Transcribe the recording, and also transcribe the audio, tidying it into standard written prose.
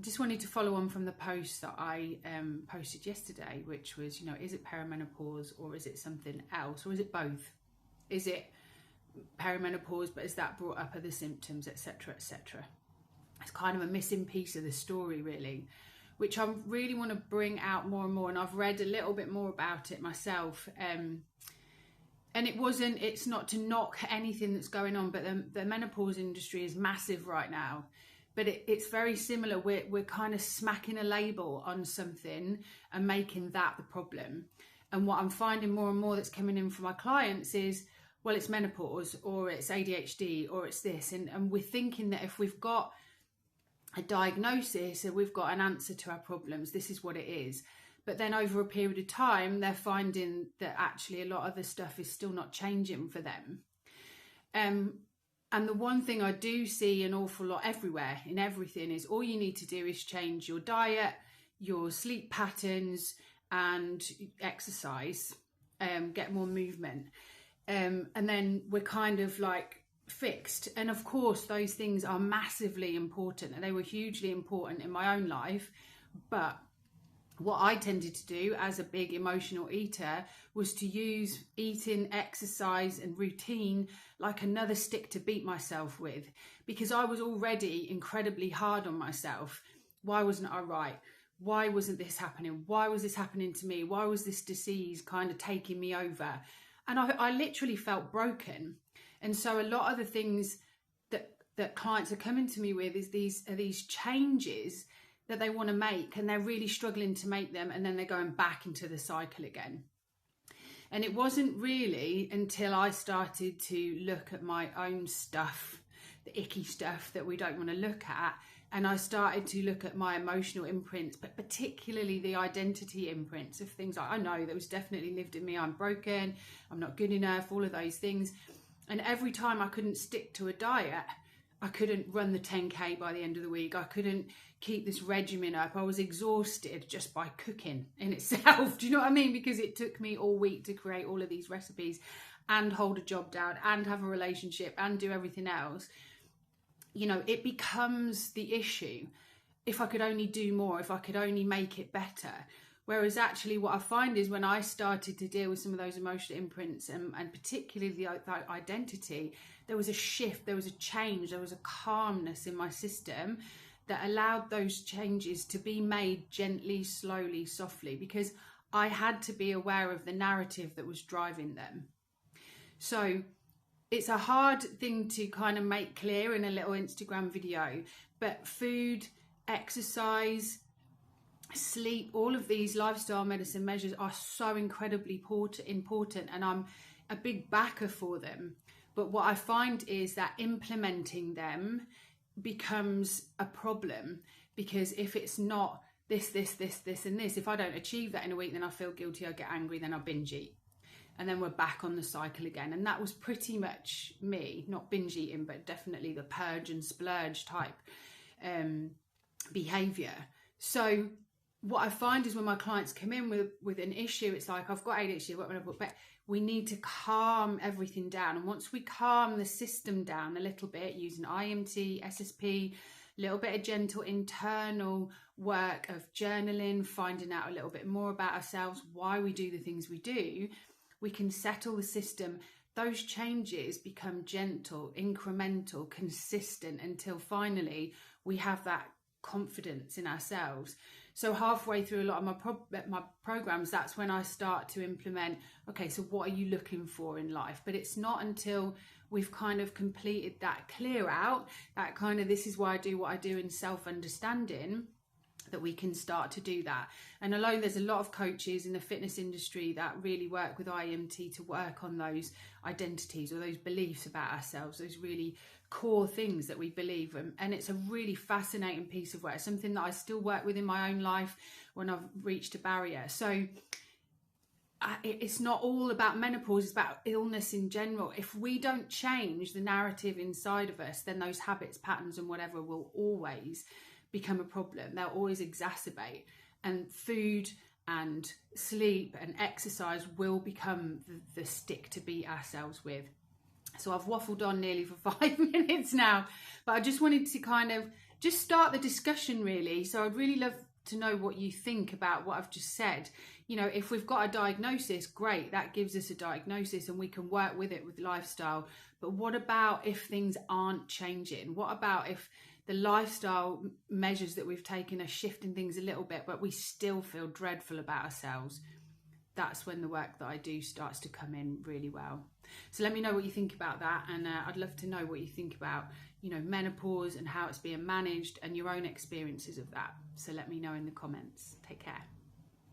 just wanted to follow on from the post that I posted yesterday, which was, you know, is it perimenopause or is it something else, or is it both? Is it perimenopause, but is that brought up other symptoms, etc., etc.? It's kind of a missing piece of the story, really, which I really want to bring out more and more. And I've read a little bit more about it myself. And it's not to knock anything that's going on, but the menopause industry is massive right now. But it's very similar. We're kind of smacking a label on something and making that the problem. And what I'm finding more and more that's coming in from my clients is, well, it's menopause, or it's ADHD, or it's this. And we're thinking that if we've got a diagnosis and we've got an answer to our problems, this is what it is. But then over a period of time, they're finding that actually a lot of the stuff is still not changing for them. And the one thing I do see an awful lot everywhere in everything is all you need to do is change your diet, your sleep patterns, and exercise, get more movement. And then we're kind of like fixed. And of course, those things are massively important, and they were hugely important in my own life. But what I tended to do as a big emotional eater was to use eating, exercise and routine like another stick to beat myself with, because I was already incredibly hard on myself. Why wasn't I right? Why wasn't this happening? Why was this happening to me? Why was this disease kind of taking me over? And I literally felt broken. And so a lot of the things that clients are coming to me with is these changes that they want to make, and they're really struggling to make them, and then they're going back into the cycle again. And it wasn't really until I started to look at my own stuff, the icky stuff that we don't want to look at, and I started to look at my emotional imprints, but particularly the identity imprints of things like, I know that was definitely lived in me, I'm broken, I'm not good enough, all of those things. And every time I couldn't stick to a diet, I couldn't run the 10K by the end of the week, I couldn't keep this regimen up, I was exhausted just by cooking in itself. Do you know what I mean? Because it took me all week to create all of these recipes and hold a job down and have a relationship and do everything else. You know, it becomes the issue. If I could only do more, if I could only make it better. Whereas actually what I find is when I started to deal with some of those emotional imprints and particularly the identity, there was a shift, there was a change, there was a calmness in my system that allowed those changes to be made gently, slowly, softly, because I had to be aware of the narrative that was driving them. So it's a hard thing to kind of make clear in a little Instagram video, but food, exercise, sleep, all of these lifestyle medicine measures are so incredibly important, and I'm a big backer for them. But what I find is that implementing them becomes a problem, because if it's not this, and this, if I don't achieve that in a week, then I feel guilty, I get angry, then I binge eat. And then we're back on the cycle again. And that was pretty much me, not binge eating, but definitely the purge and splurge type behavior. So what I find is when my clients come in with an issue, it's like, I've got ADHD, but we need to calm everything down. And once we calm the system down a little bit using IMT, SSP, a little bit of gentle internal work of journaling, finding out a little bit more about ourselves, why we do the things we do, we can settle the system. Those changes become gentle, incremental, consistent, until finally we have that confidence in ourselves. So halfway through a lot of my programs, that's when I start to implement, okay, so what are you looking for in life? But it's not until we've kind of completed that clear out, that kind of, this is why I do what I do in self-understanding, that we can start to do that. And although there's a lot of coaches in the fitness industry that really work with IMT to work on those identities or those beliefs about ourselves, those really core things that we believe in. And it's a really fascinating piece of work, something that I still work with in my own life when I've reached a barrier. So it's not all about menopause, it's about illness in general. If we don't change the narrative inside of us, then those habits, patterns and whatever will always become a problem. They'll always exacerbate, and food and sleep and exercise will become the stick to beat ourselves with. So I've waffled on nearly for 5 minutes now, but I just wanted to kind of just start the discussion really. So I'd really love to know what you think about what I've just said. You know, if we've got a diagnosis, great, that gives us a diagnosis and we can work with it with lifestyle. But what about if things aren't changing? What about if the lifestyle measures that we've taken are shifting things a little bit, but we still feel dreadful about ourselves? That's when the work that I do starts to come in really well. So let me know what you think about that, and I'd love to know what you think about, you know, menopause and how it's being managed and your own experiences of that. So let me know in the comments. Take care.